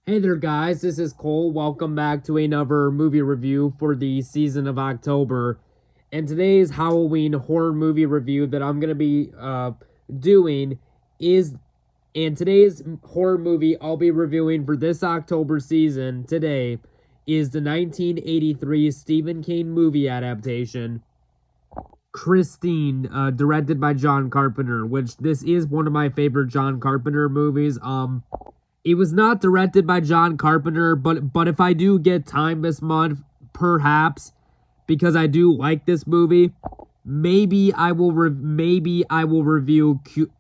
Hey there, guys. This is Cole. Welcome back to another movie review for the season of October. And today's Halloween horror movie review that I'm going to be doing is. And today's horror movie I'll be reviewing for this October season today is the 1983 Stephen King movie adaptation, Christine, directed by John Carpenter, which this is one of my favorite John Carpenter movies. It was not directed by John Carpenter, but if I do get time this month, perhaps, because I do like this movie, maybe I will review.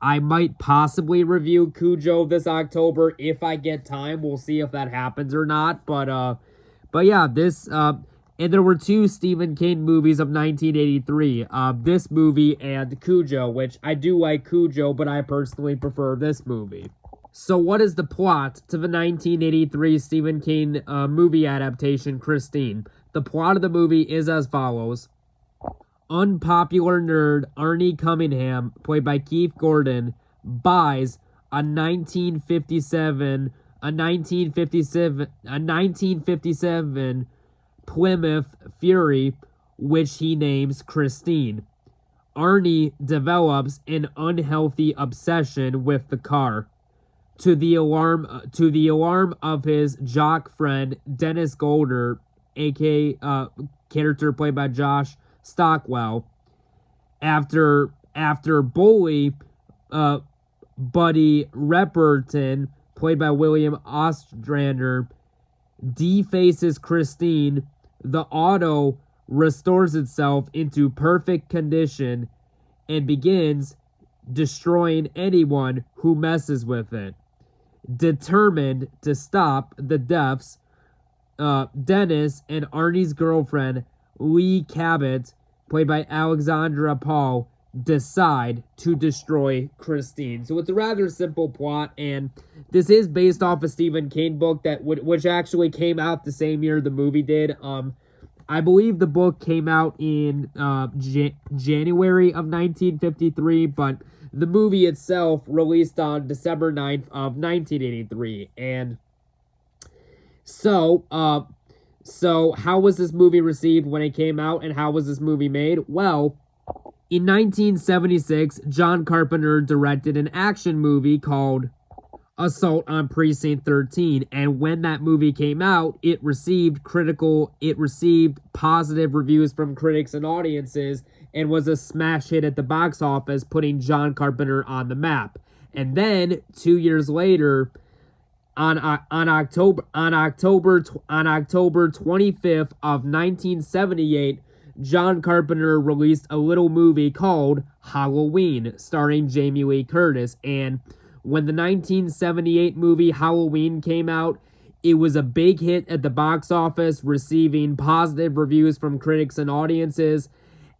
I might possibly review Cujo this October if I get time. We'll see if that happens or not. But yeah, and there were two Stephen King movies of 1983. This movie and Cujo, which I do like Cujo, but I personally prefer this movie. So what is the plot to the 1983 Stephen King movie adaptation, Christine? The plot of the movie is as follows. Unpopular nerd Arnie Cunningham, played by Keith Gordon, buys a 1957 Plymouth Fury, which he names Christine. Arnie develops an unhealthy obsession with the car. To the alarm of his jock friend Dennis Golder, aka character played by Josh Stockwell. After bully Buddy Repperton, played by William Ostrander, defaces Christine, the auto restores itself into perfect condition and begins destroying anyone who messes with it. Determined to stop the deaths, Dennis and Arnie's girlfriend, Lee Cabot, played by Alexandra Paul, decide to destroy Christine. So it's a rather simple plot, and this is based off a Stephen King book which actually came out the same year the movie did. I believe the book came out in January of 1953, but the movie itself released on December 9th of 1983. And so how was this movie received when it came out, and how was this movie made? Well, in 1976, John Carpenter directed an action movie called Assault on Precinct 13, and when that movie came out, it received positive reviews from critics and audiences, and was a smash hit at the box office, putting John Carpenter on the map. And then 2 years later, on October 25th of 1978, John Carpenter released a little movie called Halloween, starring Jamie Lee Curtis. And when the 1978 movie Halloween came out, it was a big hit at the box office, receiving positive reviews from critics and audiences.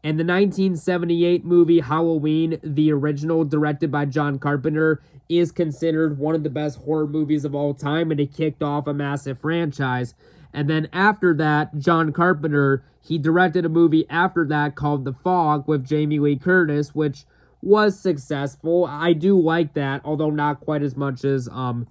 And the 1978 movie Halloween, the original, directed by John Carpenter, is considered one of the best horror movies of all time, and it kicked off a massive franchise. And then after that, John Carpenter, he directed a movie after that called The Fog with Jamie Lee Curtis, which was successful. I do like that, although not quite as much as some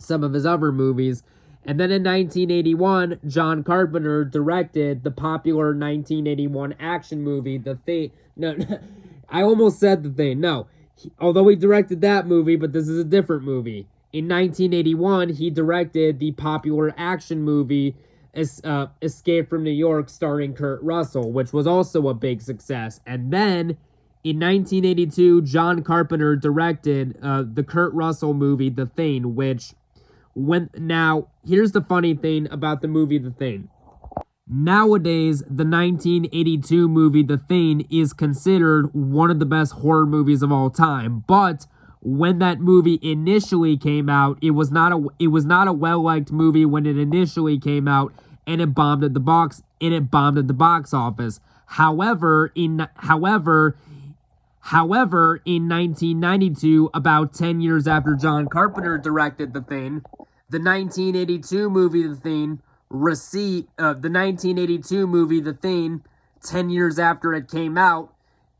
of his other movies. And then in 1981, John Carpenter directed the popular 1981 action movie, The Thing. No, I almost said The Thing. No, although he directed that movie, but this is a different movie. In 1981, he directed the popular action movie Escape from New York, starring Kurt Russell, which was also a big success. And then in 1982, John Carpenter directed the Kurt Russell movie, The Thing, which now, here's the funny thing about the movie The Thing. Nowadays, the 1982 movie The Thing is considered one of the best horror movies of all time. But when that movie initially came out, it was not a well-liked movie when it initially came out, and it bombed at the box office. However, in 1992, about 10 years after John Carpenter directed The Thing, the 1982 movie The Thing, 10 years after it came out,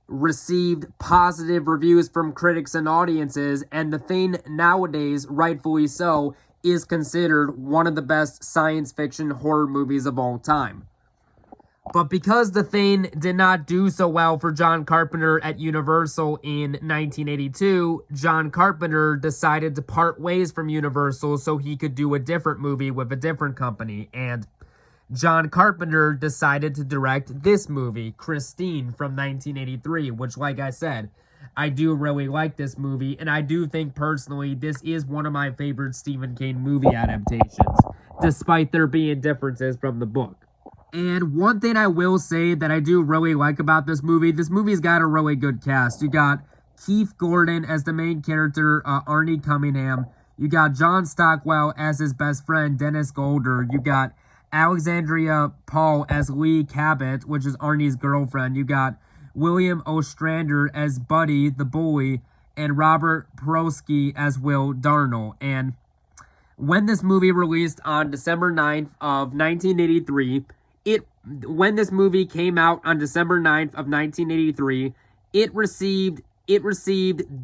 received positive reviews from critics and audiences, and The Thing nowadays, rightfully so, is considered one of the best science fiction horror movies of all time. But because The Thing did not do so well for John Carpenter at Universal in 1982, John Carpenter decided to part ways from Universal so he could do a different movie with a different company. And John Carpenter decided to direct this movie, Christine, from 1983, which, like I said, I do really like this movie, and I do think personally this is one of my favorite Stephen King movie adaptations, despite there being differences from the book. And one thing I will say that I do really like about this movie's got a really good cast. You got Keith Gordon as the main character, Arnie Cunningham. You got John Stockwell as his best friend, Dennis Golder. You got Alexandria Paul as Lee Cabot, which is Arnie's girlfriend. You got William Ostrander as Buddy, the bully, and Robert Prosky as Will Darnell. And when this movie released on December 9th of 1983, when this movie came out on December 9th of 1983, it received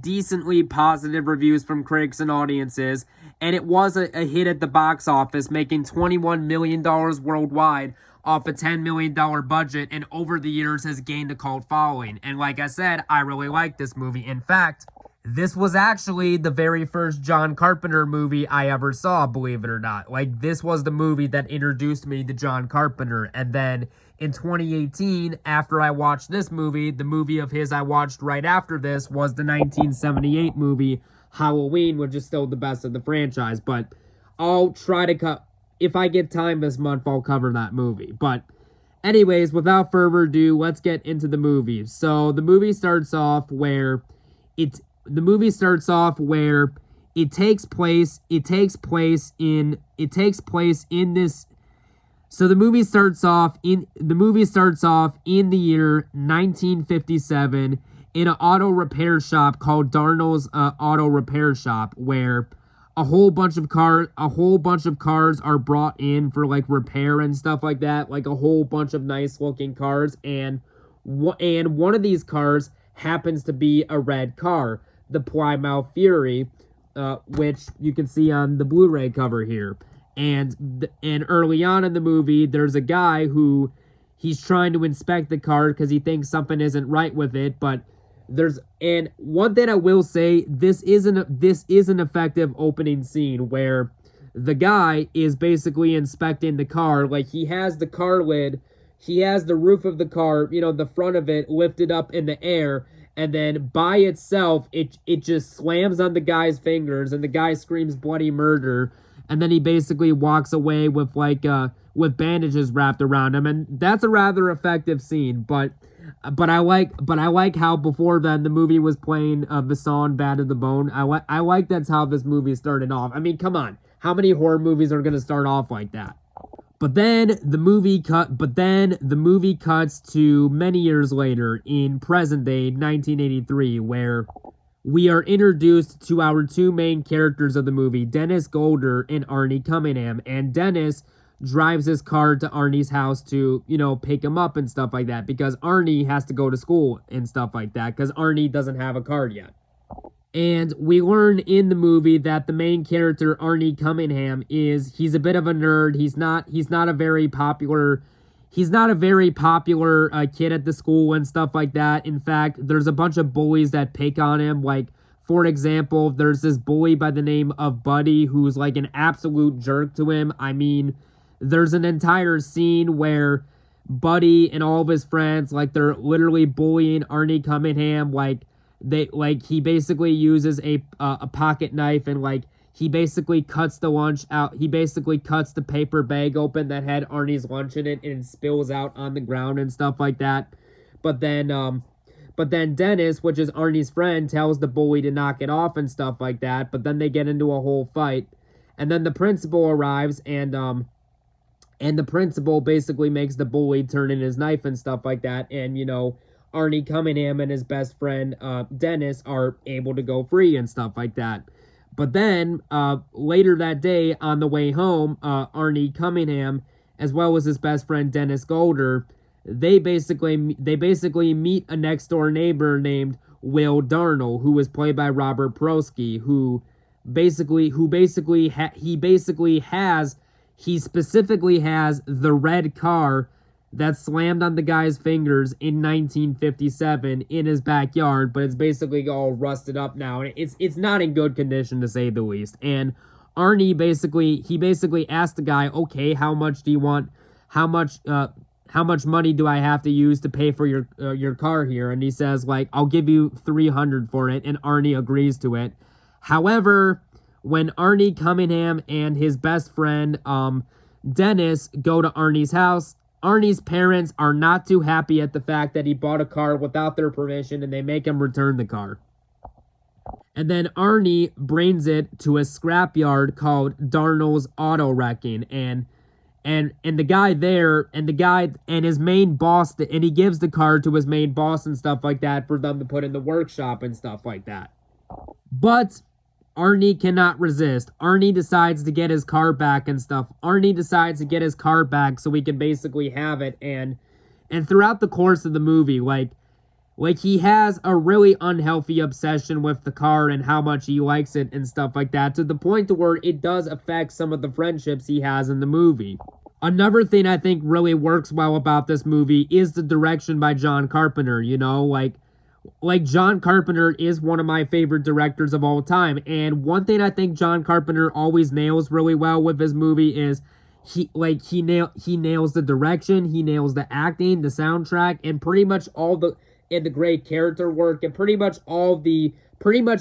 decently positive reviews from critics and audiences, and it was a hit at the box office, making $21 million worldwide off a $10 million budget, and over the years has gained a cult following. And like I said, I really like this movie. In fact, this was actually the very first John Carpenter movie I ever saw, believe it or not. Like, this was the movie that introduced me to John Carpenter. And then in 2018, after I watched this movie, the movie of his I watched right after this was the 1978 movie Halloween, which is still the best of the franchise. But I'll try to if I get time this month, I'll cover that movie. But anyways, without further ado, let's get into the movie. So the movie starts off where it takes place in this. So the movie starts off in the year 1957 in an auto repair shop called Darnell's Auto Repair Shop, where a whole bunch of cars are brought in for like repair and stuff like that, like a whole bunch of nice looking cars, and one of these cars happens to be a red car, the Plymouth Fury, which you can see on the Blu-ray cover here. And early on in the movie, there's a guy who he's trying to inspect the car because he thinks something isn't right with it. But and one thing I will say, this is an effective opening scene where the guy is basically inspecting the car. Like, he has the car lid, he has the roof of the car, the front of it lifted up in the air. And then by itself, it just slams on the guy's fingers, and the guy screams bloody murder. And then he basically walks away with with bandages wrapped around him, and that's a rather effective scene. But I like how before then the movie was playing the song "Bad to the Bone." I like that's how this movie started off. I mean, come on, how many horror movies are gonna start off like that? But then the movie cuts to many years later in present day 1983, where we are introduced to our two main characters of the movie, Dennis Golder and Arnie Cunningham. And Dennis drives his car to Arnie's house to, pick him up and stuff like that, because Arnie has to go to school and stuff like that, because Arnie doesn't have a car yet. And we learn in the movie that the main character, Arnie Cunningham, he's a bit of a nerd. He's not a very popular kid at the school and stuff like that. In fact, there's a bunch of bullies that pick on him. Like, for example, there's this bully by the name of Buddy who's like an absolute jerk to him. I mean, there's an entire scene where Buddy and all of his friends, like, they're literally bullying Arnie Cunningham. He basically uses a pocket knife, and he basically cuts the lunch out. He basically cuts the paper bag open that had Arnie's lunch in it, and it spills out on the ground and stuff like that. But then Dennis, which is Arnie's friend, tells the bully to knock it off and stuff like that. But then they get into a whole fight, and then the principal arrives, and the principal basically makes the bully turn in his knife and stuff like that, and Arnie Cunningham and his best friend, Dennis, are able to go free and stuff like that. But then, later that day, on the way home, Arnie Cunningham, as well as his best friend, Dennis Golder, they basically meet a next-door neighbor named Will Darnell, who was played by Robert Prosky, who he specifically has the red car that slammed on the guy's fingers in 1957 in his backyard, but it's basically all rusted up now, and it's not in good condition to say the least. And Arnie basically asked the guy, okay, how much do you want? How much money do I have to use to pay for your car here? And he says, like, I'll give you $300 for it, and Arnie agrees to it. However, when Arnie Cunningham and his best friend Dennis go to Arnie's house, Arnie's parents are not too happy at the fact that he bought a car without their permission, and they make him return the car. And then Arnie brings it to a scrapyard called Darnell's Auto Wrecking, and the guy there, and his main boss, and he gives the car to his main boss and stuff like that for them to put in the workshop and stuff like that. But Arnie cannot resist. Arnie decides to get his car back and stuff. Arnie decides to get his car back so he can basically have it. And throughout the course of the movie, like he has a really unhealthy obsession with the car and how much he likes it and stuff like that, to the point to where it does affect some of the friendships he has in the movie. Another thing I think really works well about this movie is the direction by John Carpenter. You know, like John Carpenter is one of my favorite directors of all time, and one thing I think John Carpenter always nails really well with his movie is he nails the direction, he nails the acting, the soundtrack, and pretty much the great character work, and pretty much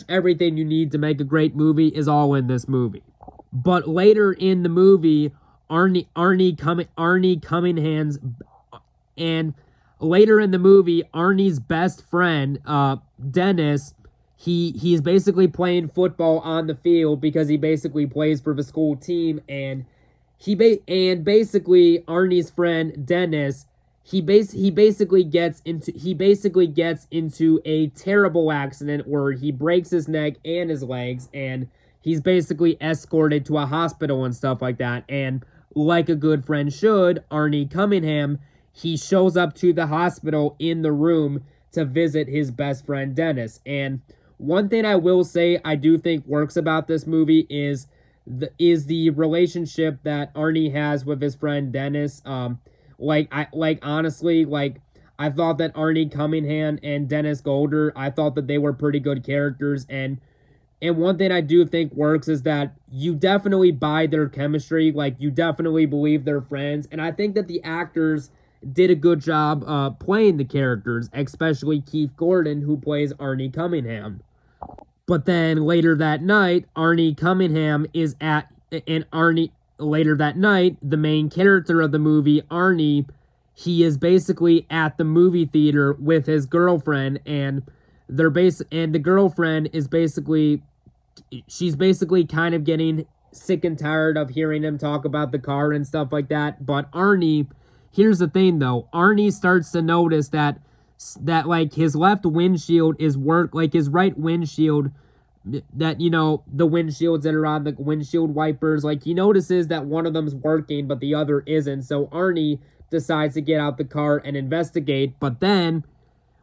everything you need to make a great movie is all in this movie. But later in the movie, Arnie Cunningham's and later in the movie, Arnie's best friend, Dennis, he's basically playing football on the field because he basically plays for the school team, and basically Arnie's friend Dennis, he basically gets into a terrible accident where he breaks his neck and his legs, and he's basically escorted to a hospital and stuff like that. And like a good friend should, Arnie Cunningham, he shows up to the hospital in the room to visit his best friend Dennis. And one thing I will say I do think works about this movie is the relationship that Arnie has with his friend Dennis. Honestly, I thought that Arnie Cunningham and Dennis Golder, I thought that they were pretty good characters, and one thing I do think works is that you definitely buy their chemistry, like you definitely believe they're friends, and I think that the actors did a good job playing the characters, especially Keith Gordon, who plays Arnie Cunningham. But then later that night, later that night, the main character of the movie, Arnie, he is basically at the movie theater with his girlfriend, and the girlfriend is she's basically kind of getting sick and tired of hearing him talk about the car and stuff like that. But Arnie, here's the thing though, Arnie starts to notice that like his left windshield is his right windshield, that, you know, the windshields that are on the windshield wipers, like he notices that one of them's working but the other isn't. So Arnie decides to get out the car and investigate. But then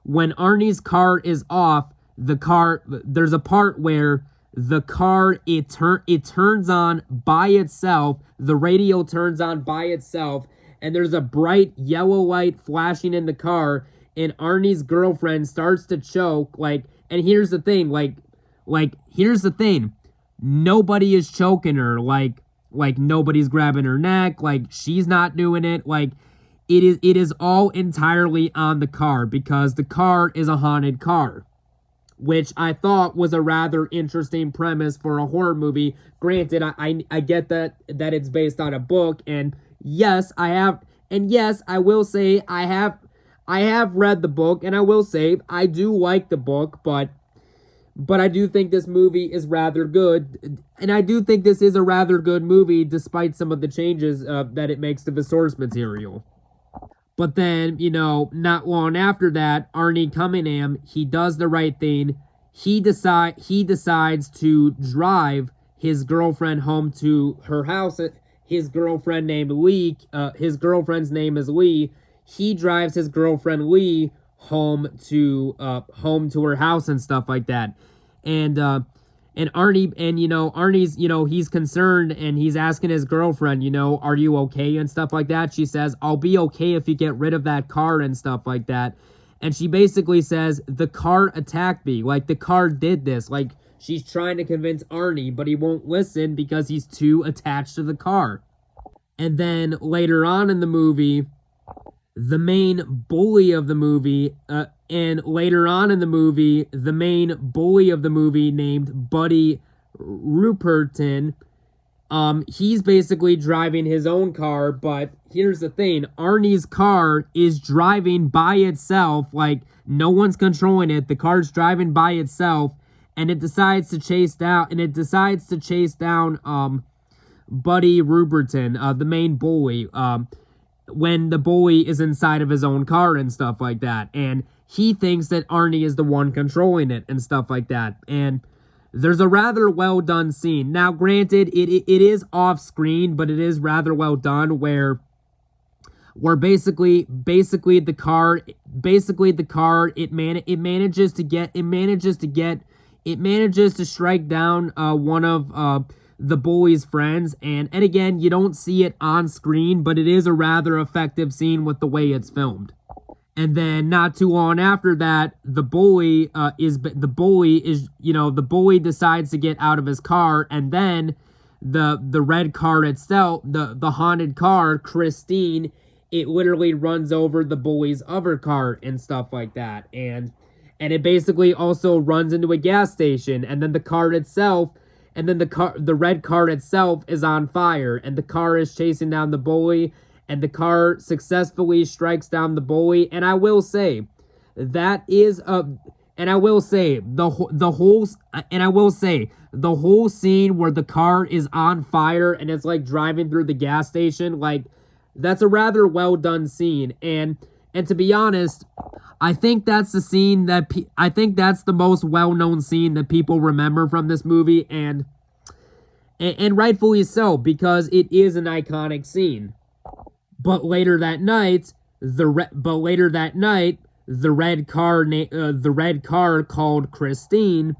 when Arnie's car is off, there's a part where the car, it turns on by itself, the radio turns on by itself, and there's a bright yellow light flashing in the car, and Arnie's girlfriend starts to choke, and here's the thing, here's the thing, nobody is choking her, like nobody's grabbing her neck, she's not doing it, it is all entirely on the car, because the car is a haunted car, which I thought was a rather interesting premise for a horror movie. Granted, I get that it's based on a book, and yes, I will say I have read the book, and I will say I do like the book, but I do think this movie is rather good, and I do think this is a rather good movie despite some of the changes that it makes to the source material. But then, you know, not long after that, Arnie Cunningham, he does the right thing. He decides to drive his girlfriend home to her house. His girlfriend's name is Lee. He drives his girlfriend Lee home to her house and stuff like that. And And Arnie, and Arnie's, he's concerned and he's asking his girlfriend, are you okay and stuff like that. She says, I'll be okay if you get rid of that car and stuff like that. And she basically says, the car attacked me. Like, the car did this. Like, she's trying to convince Arnie, but he won't listen because he's too attached to the car. And then later on in the movie, the main bully of the movie, named Buddy Ruperton, he's basically driving his own car, but here's the thing, Arnie's car is driving by itself, like, no one's controlling it, the car's driving by itself, and it decides to chase down, Buddy Ruperton, the main bully, when the bully is inside of his own car and stuff like that. And he thinks that Arnie is the one controlling it and stuff like that. And there's a rather well done scene. Now, granted, it is off screen, but it is rather well done where basically the car it manages to strike down one of the bully's friends, and again, you don't see it on screen, but it is a rather effective scene with the way it's filmed. And then not too long after that, the bully decides to get out of his car, and then the red car itself, the haunted car, Christine, it literally runs over the bully's other car and stuff like that, and it basically also runs into a gas station, and then the red car itself is on fire, and the car is chasing down the bully, and the car successfully strikes down the bully. And I will say, the whole scene where the car is on fire and it's like driving through the gas station, like, that's a rather well done scene. And to be honest, I think that's the scene that I think that's the most well-known scene that people remember from this movie, and rightfully so, because it is an iconic scene. But later that night, the red car called Christine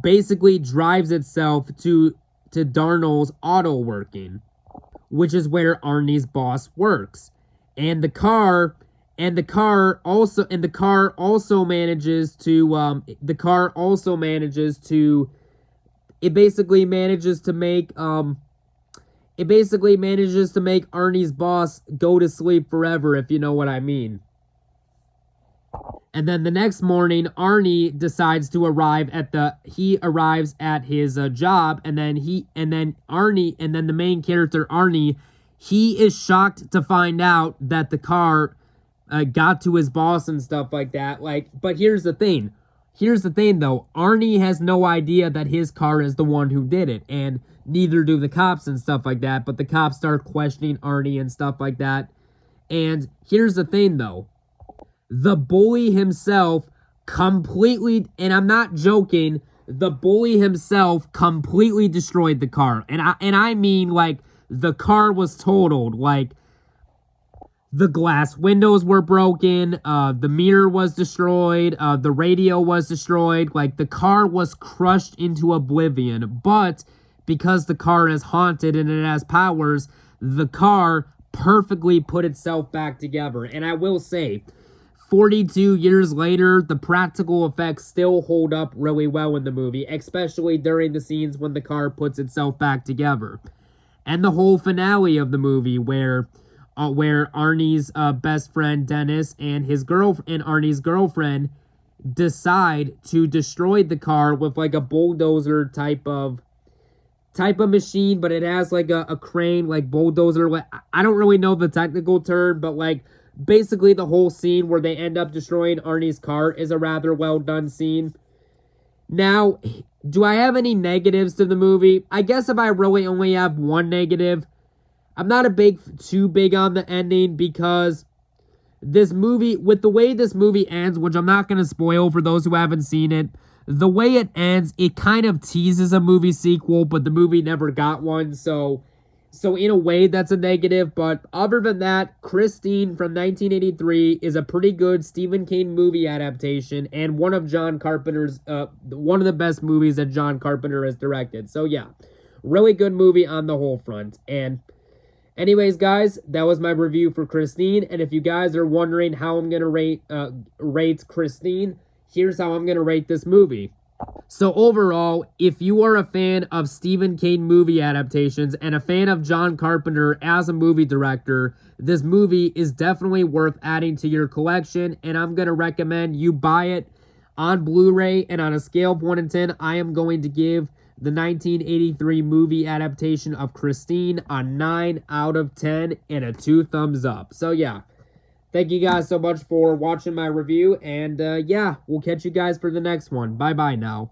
basically drives itself to Darnell's Auto Working, which is where Arnie's boss works. And the car also manages to make Arnie's boss go to sleep forever, if you know what I mean. And then the next morning, Arnie decides to arrives at his job, and then the main character, Arnie, he is shocked to find out that the car got to his boss and stuff like that. Like, but here's the thing though, Arnie has no idea that his car is the one who did it, and neither do the cops and stuff like that, but the cops start questioning Arnie and stuff like that. And here's the thing though, the bully himself completely, and I'm not joking, the bully himself completely destroyed the car. And I mean, like, the car was totaled. Like, the glass windows were broken, the mirror was destroyed, the radio was destroyed. Like, the car was crushed into oblivion. But because the car is haunted and it has powers, the car perfectly put itself back together. And I will say, 42 years later, the practical effects still hold up really well in the movie, especially during the scenes when the car puts itself back together. And the whole finale of the movie where Arnie's best friend Dennis and Arnie's girlfriend decide to destroy the car with like a bulldozer type of machine, but it has like a crane, like bulldozer. I don't really know the technical term, but like basically the whole scene where they end up destroying Arnie's car is a rather well done scene. Now, do I have any negatives to the movie? I guess if I really only have one negative, I'm not too big on the ending, because this movie, with the way this movie ends, which I'm not going to spoil for those who haven't seen it, the way it ends, it kind of teases a movie sequel, but the movie never got one, so So in a way, that's a negative, but other than that, Christine from 1983 is a pretty good Stephen King movie adaptation and one of John Carpenter's, one of the best movies that John Carpenter has directed. So yeah, really good movie on the whole front. And anyways, guys, that was my review for Christine. And if you guys are wondering how I'm gonna rate Christine, here's how I'm gonna rate this movie. So overall, if you are a fan of Stephen King movie adaptations and a fan of John Carpenter as a movie director, this movie is definitely worth adding to your collection, and I'm going to recommend you buy it on Blu-ray. And on a scale of 1 to 10, I am going to give the 1983 movie adaptation of Christine a 9 out of 10 and a 2 thumbs up. So yeah. Thank you guys so much for watching my review, and yeah, we'll catch you guys for the next one. Bye-bye now.